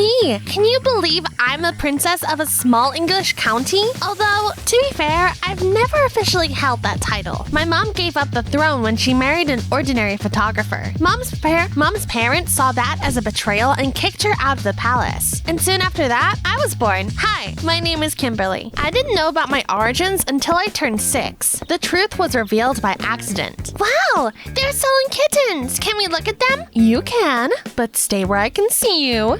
me! Can you believe I'm a princess of a small English county? Although, to be fair, I've never officially held that title. My mom gave up the throne when she married an ordinary photographer. Mom's parents saw that as a betrayal and kicked her out of the palace. And soon after that, I was born. Hi, my name is Kimberly. I didn't know about my origins until I turned 6. The truth was revealed by accident. Wow, they're selling kittens. Can we look at them? You can, but stay where I can see you.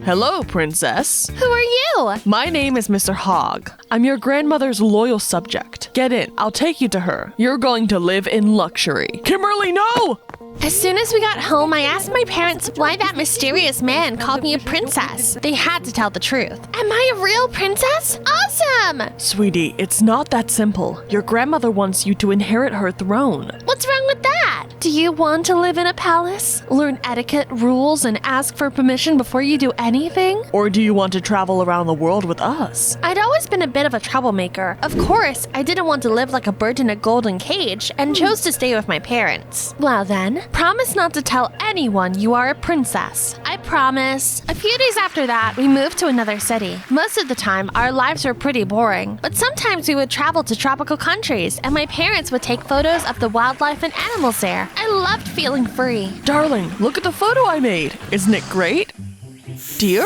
Hello, princess. Who are you? My name is Mr. Hogg. I'm your grandmother's loyal subject. Get in. I'll take you to her. You're going to live in luxury. Kimberly, no! As soon as we got home, I asked my parents why that mysterious man called me a princess. They had to tell the truth. Am I a real princess? Awesome! Sweetie, it's not that simple. Your grandmother wants you to inherit her throne. What's wrong with that? Do you want to live in a palace? Learn etiquette, rules, and ask for permission before you do anything? Or do you want to travel around the world with us? I'd always been a bit of a troublemaker. Of course, I didn't want to live like a bird in a golden cage and chose to stay with my parents. Well then, promise not to tell anyone you are a princess. I promise. A few days after that, we moved to another city. Most of the time, our lives were pretty boring, but sometimes we would travel to tropical countries, and my parents would take photos of the wildlife and animals there. I loved feeling free. Darling, look at the photo I made. Isn't it great? Deer?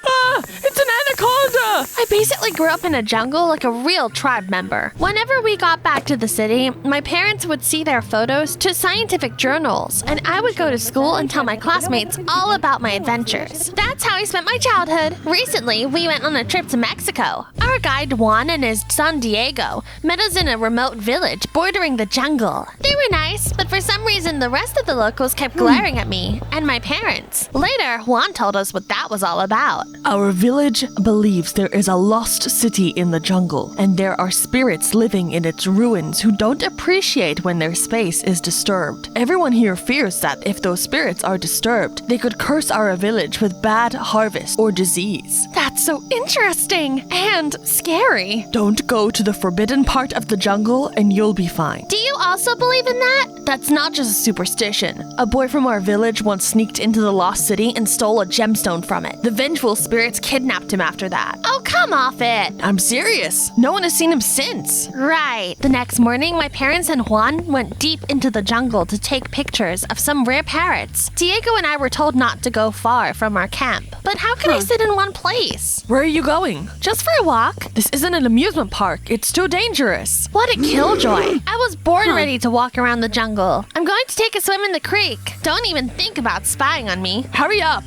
Ah, it's an anaconda! I basically grew up in a jungle like a real tribe member. Whenever we got back to the city, my parents would see their photos to scientific journals, and I would go to school and tell my classmates all about my adventures. That's how I spent my childhood. Recently, we went on a trip to Mexico. Our guide Juan and his son Diego met us in a remote village bordering the jungle. They were nice, but for some reason the rest of the locals kept glaring at me and my parents. Later, Juan told us what that was all about. Our village believes there is a lost city in the jungle, and there are spirits living in its ruins who don't appreciate when their space is disturbed. Everyone here fears that if those spirits are disturbed, they could curse our village with bad harvest or disease. That's so interesting and scary. Don't go to the forbidden part of the jungle and you'll be fine. Do you also believe in that? That's not just a superstition. A boy from our village once sneaked into the lost city and stole a gemstone from it. The vengeful spirits kidnapped him after that. Oh, come off it. I'm serious. No one has seen him since. Right. The next morning, my parents and Juan went deep into the jungle to take pictures of some rare parrots. Diego and I were told not to go far from our camp. But how can I sit in one place? Where are you going? Just for a walk. This isn't an amusement park. It's too dangerous. What a killjoy. I was born ready to walk around the jungle. I'm going to take a swim in the creek. Don't even think about spying on me. Hurry up.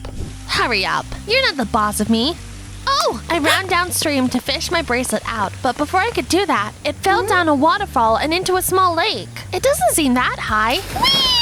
Hurry up. You're not the boss of me. Oh! I ran downstream to fish my bracelet out, but before I could do that, it fell down a waterfall and into a small lake. It doesn't seem that high. Whee!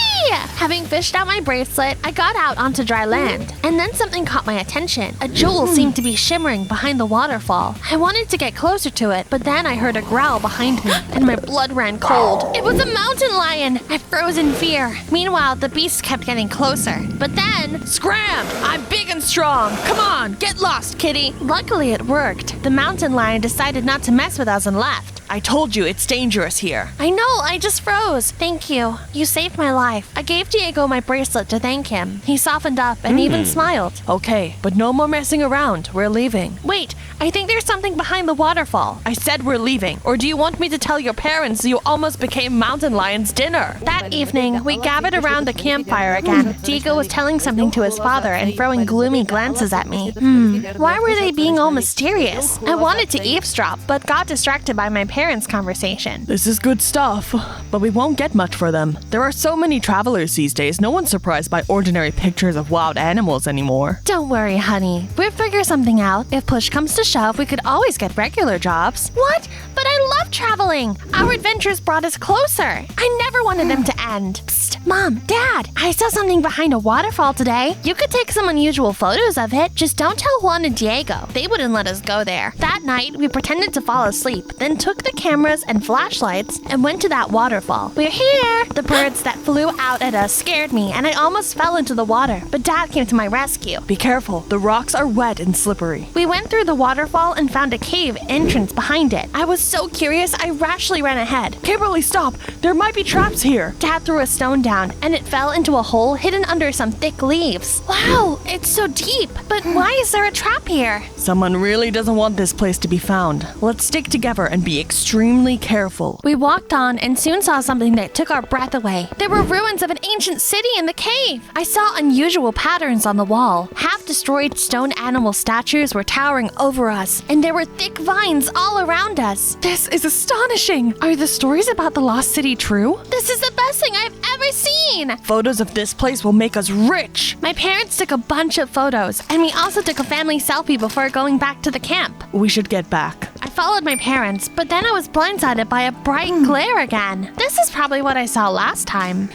Having fished out my bracelet, I got out onto dry land, and then something caught my attention. A jewel seemed to be shimmering behind the waterfall. I wanted to get closer to it, but then I heard a growl behind me, and my blood ran cold. It was a mountain lion! I froze in fear. Meanwhile, the beast kept getting closer. But then... Scram! I'm big and strong. Come on, get lost, kitty. Luckily, it worked. The mountain lion decided not to mess with us and left. I told you it's dangerous here. I know, I just froze. Thank you. You saved my life. I gave Diego my bracelet to thank him. He softened up and even smiled. Okay, but no more messing around. We're leaving. Wait, I think there's something behind the waterfall. I said we're leaving. Or do you want me to tell your parents you almost became Mountain Lion's dinner? That evening, we gathered around the campfire again. Diego was telling something to his father and throwing gloomy glances at me. Why were they being all mysterious? I wanted to eavesdrop, but got distracted by my parents' conversation. This is good stuff, but we won't get much for them. There are so many travelers these days, no one's surprised by ordinary pictures of wild animals anymore. Don't worry, honey. We'll figure something out. If push comes to shove, we could always get regular jobs. What? But I love traveling! Our adventures brought us closer. I never wanted them to end. Psst, Mom, Dad, I saw something behind a waterfall today. You could take some unusual photos of it. Just don't tell Juan and Diego. They wouldn't let us go there. That night, we pretended to fall asleep, then took the cameras and flashlights and went to that waterfall. We're here! The birds that flew out at us scared me, and I almost fell into the water, but Dad came to my rescue. Be careful, the rocks are wet and slippery. We went through the waterfall and found a cave entrance behind it. I was so curious, I rashly ran ahead. Kimberly, stop! There might be traps here. Dad threw a stone down playground, and it fell into a hole hidden under some thick leaves. Wow, it's so deep. But why is there a trap here? Someone really doesn't want this place to be found. Let's stick together and be extremely careful. We walked on and soon saw something that took our breath away. There were ruins of an ancient city in the cave. I saw unusual patterns on the wall. Half-destroyed stone animal statues were towering over us, and there were thick vines all around us. This is astonishing. Are the stories about the lost city true? This is the best thing I've ever seen! Photos of this place will make us rich. My parents took a bunch of photos, and we also took a family selfie before going back to the camp. We should get back. I followed my parents, but then I was blindsided by a bright glare again. This is probably what I saw last time.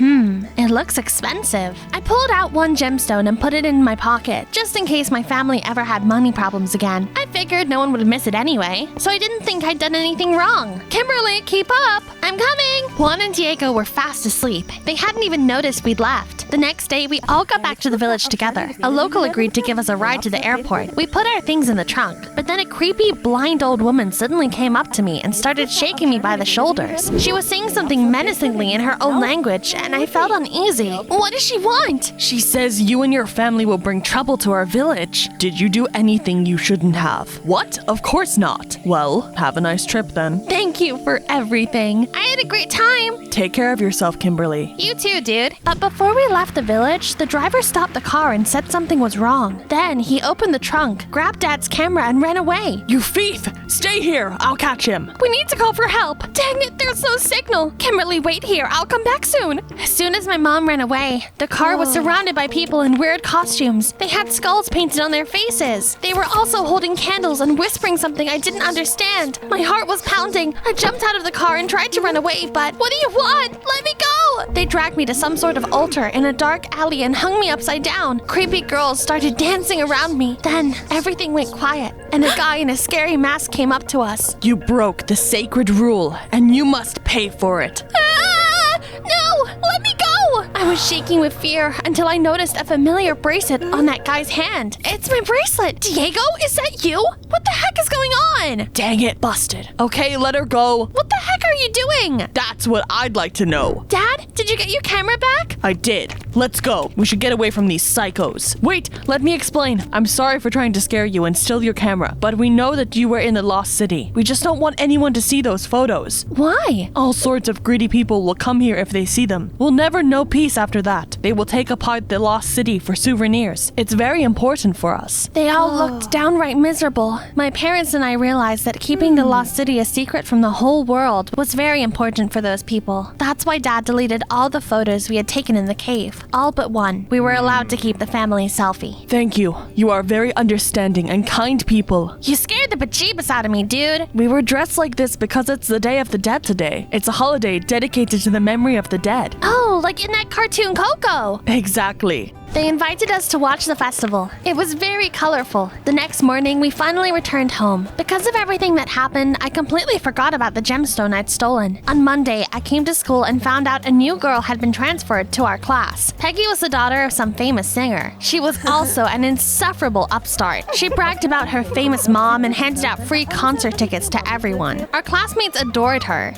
It looks expensive. I pulled out one gemstone and put it in my pocket, just in case my family ever had money problems again. I figured no one would miss it anyway, so I didn't think I'd done anything wrong. Kimberly, keep up! I'm coming! Juan and Diego were fast asleep. They hadn't even noticed we'd left. The next day, we all got back to the village together. A local agreed to give us a ride to the airport. We put our things in the trunk, but then a creepy, blind old woman suddenly came up to me and started shaking me by the shoulders. She was saying something menacingly in her own language, and I felt uneasy. What does she want? She says you and your family will bring trouble to our village. Did you do anything you shouldn't have? What? Of course not. Well, have a nice trip then. Thank you for everything. I had a great time. Take care of yourself, Kimberly. You too, dude. But before we left the village, the driver stopped the car and said something was wrong. Then he opened the trunk, grabbed Dad's camera, and ran away. You thief! Stay here. I'll catch him. We need to call for help. Dang it, there's no signal. Kimberly, wait here. I'll come back soon. As soon as my mom ran away, the car was surrounded by people in weird costumes. They had skulls painted on their faces. They were also holding candles and whispering something I didn't understand. My heart was pounding. I jumped out of the car and tried to run away, but what do you want? Let me go! They dragged me to some sort of altar in a dark alley and hung me upside down. Creepy girls started dancing around me. Then everything went quiet, and a guy in a scary mask came up to us. You broke the sacred rule, and you must pay for it. No! Let me go! I was shaking with fear until I noticed a familiar bracelet on that guy's hand. It's my bracelet! Diego, is that you? What the heck is going on? Dang it, busted. Okay, let her go. What the heck are you doing? That's what I'd like to know. Dad, did you get your camera back? I did. Let's go. We should get away from these psychos. Wait, let me explain. I'm sorry for trying to scare you and steal your camera, but we know that you were in the lost city. We just don't want anyone to see those photos. Why? All sorts of greedy people will come here if they see them. We'll never know peace after that. They will take apart the lost city for souvenirs. It's very important for us. They all looked downright miserable. My parents and I realized that keeping the lost city a secret from the whole world was very important for those people. That's why Dad deleted all the photos we had taken in the cave. All but one. We were allowed to keep the family selfie. Thank you. You are very understanding and kind people. You scared the bejeebus out of me, dude. We were dressed like this because it's the Day of the Dead today. It's a holiday dedicated to the memory of the dead. Oh, like in that cartoon Coco. Exactly. They invited us to watch the festival. It was very colorful. The next morning, we finally returned home. Because of everything that happened, I completely forgot about the gemstone I'd stolen. On Monday, I came to school and found out a new girl had been transferred to our class. Peggy was the daughter of some famous singer. She was also an insufferable upstart. She bragged about her famous mom and handed out free concert tickets to everyone. Our classmates adored her.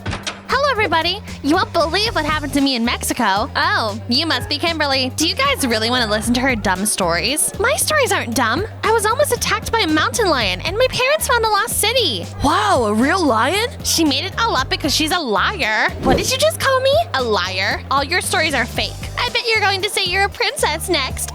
Hello, everybody. You won't believe what happened to me in Mexico. Oh, you must be Kimberly. Do you guys really want to listen to her dumb stories? My stories aren't dumb. I was almost attacked by a mountain lion, and my parents found the lost city. Wow, a real lion? She made it all up because she's a liar. What did you just call me? A liar? All your stories are fake. I bet you're going to say you're a princess next.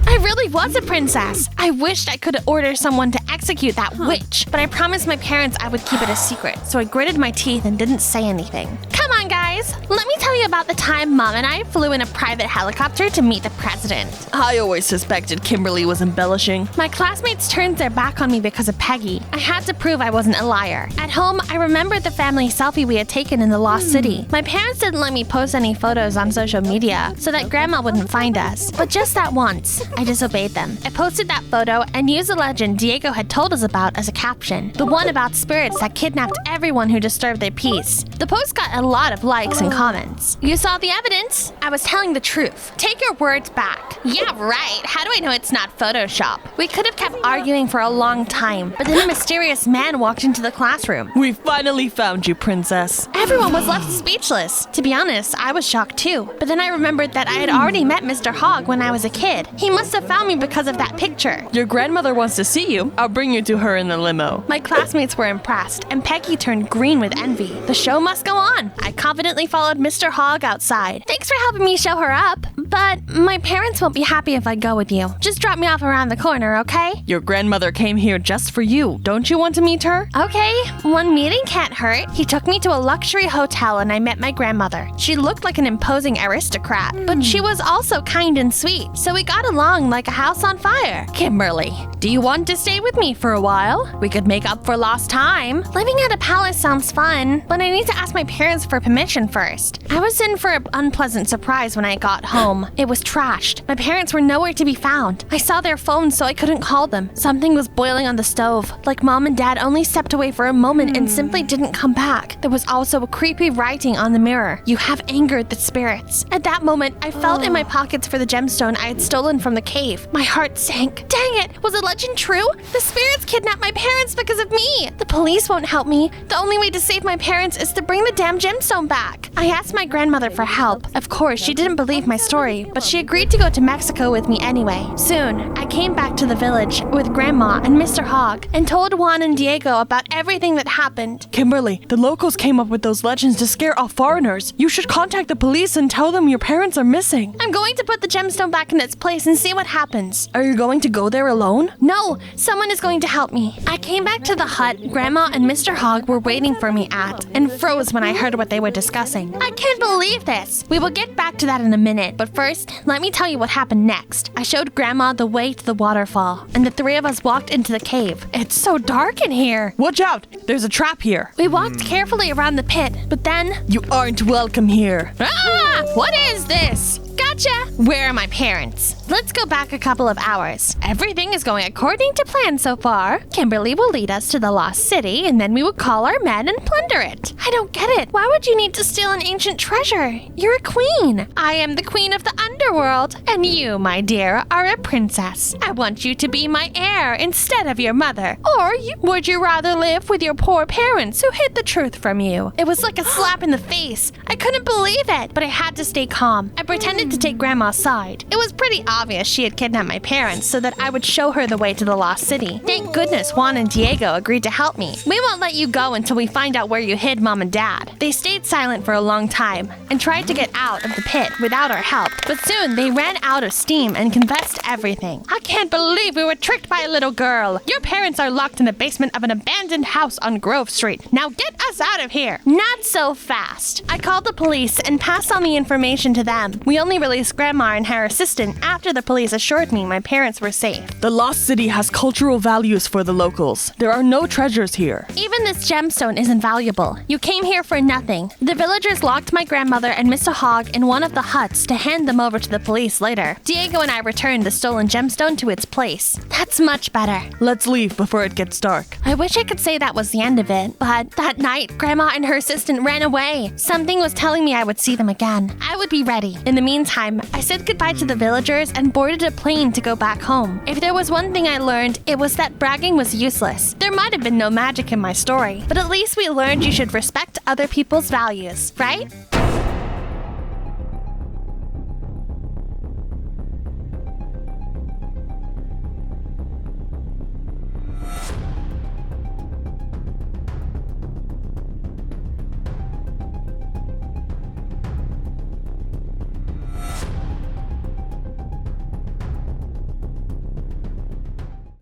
I really was a princess. I wished I could order someone to execute that witch, but I promised my parents I would keep it a secret, so I gritted my teeth and didn't say anything. Come on, guys. Let me tell you about the time Mom and I flew in a private helicopter to meet the president. I always suspected Kimberly was embellishing. My classmates turned their back on me because of Peggy. I had to prove I wasn't a liar. At home, I remembered the family selfie we had taken in the lost city. My parents didn't let me post any photos on social media so that Grandma wouldn't find us. But just that once, I disobeyed them. I posted that photo and used the legend Diego had had told us about as a caption. The one about spirits that kidnapped everyone who disturbed their peace. The post got a lot of likes and comments. You saw the evidence? I was telling the truth. Take your words back. Yeah, right. How do I know it's not Photoshop? We could have kept arguing for a long time, but then a mysterious man walked into the classroom. We finally found you, princess. Everyone was left speechless. To be honest, I was shocked too. But then I remembered that I had already met Mr. Hogg when I was a kid. He must have found me because of that picture. Your grandmother wants to see you. I'll bring you to her in the limo. My classmates were impressed, and Peggy turned green with envy. The show must go on. I confidently followed Mr. Hogg outside. Thanks for helping me show her up. But my parents won't be happy if I go with you. Just drop me off around the corner, okay? Your grandmother came here just for you. Don't you want to meet her? Okay, one meeting can't hurt. He took me to a luxury hotel and I met my grandmother. She looked like an imposing aristocrat, but she was also kind and sweet, so we got along like a house on fire. Kimberly, do you want to stay with me for a while? We could make up for lost time. Living at a palace sounds fun, but I need to ask my parents for permission first. I was in for an unpleasant surprise when I got home. It was trashed. My parents were nowhere to be found. I saw their phones, so I couldn't call them. Something was boiling on the stove. Like Mom and Dad only stepped away for a moment and simply didn't come back. There was also a creepy writing on the mirror. You have angered the spirits. At that moment, I felt in my pockets for the gemstone I had stolen from the cave. My heart sank. Dang it! Was the legend true? The spirits kidnapped my parents because of me. The police won't help me. The only way to save my parents is to bring the damn gemstone back. I asked my grandmother for help. Of course, she didn't believe my story, but she agreed to go to Mexico with me anyway. Soon, I came back to the village with Grandma and Mr. Hogg and told Juan and Diego about everything that happened. Kimberly, the locals came up with those legends to scare off foreigners. You should contact the police and tell them your parents are missing. I'm going to put the gemstone back in its place and see what happens. Are you going to go there alone? No, someone is going to help me. I came back to the hut Grandma and Mr. Hogg were waiting for me at and froze when I heard what they were discussing. I can't believe this. We will get back to that in a minute, but first, let me tell you what happened next. I showed Grandma the way to the waterfall, and the three of us walked into the cave. It's so dark in here. Watch out! There's a trap here. We walked carefully around the pit, but then... You aren't welcome here. Ah! What is this? Gotcha! Where are my parents? Let's go back a couple of hours. Everything is going according to plan so far. Kimberly will lead us to the lost city, and then we will call our men and plunder it. I don't get it. Why would you need to steal an ancient treasure? You're a queen. I am the queen of the underworld, and you, my dear, are a princess. I want you to be my heir instead of your mother. Or would you rather live with your poor parents who hid the truth from you? It was like a slap in the face. I couldn't believe it, but I had to stay calm. I pretended to take Grandma's side. It was pretty obvious she had kidnapped my parents so that I would show her the way to the lost city. Thank goodness Juan and Diego agreed to help me. We won't let you go until we find out where you hid Mom and Dad. They stayed silent for a long time and tried to get out of the pit without our help, but soon they ran out of steam and confessed everything. I can't believe we were tricked by a little girl. Your parents are locked in the basement of an abandoned house on Grove Street. Now get us out of here. Not so fast. I called the police and passed on the information to them. We only released Grandma and her assistant after the police assured me my parents were safe. The lost city has cultural values for the locals. There are no treasures here. Even this gemstone isn't valuable. You came here for nothing. The villagers locked my grandmother and Mr. Hogg in one of the huts to hand them over to the police later. Diego and I returned the stolen gemstone to its place. That's much better. Let's leave before it gets dark. I wish I could say that was the end of it, but that night, Grandma and her assistant ran away. Something was telling me I would see them again. I would be ready. In the meantime, I said goodbye to the villagers and boarded a plane to go back home. If there was one thing I learned, it was that bragging was useless. There might have been no magic in my story, but at least we learned you should respect other people's values, right?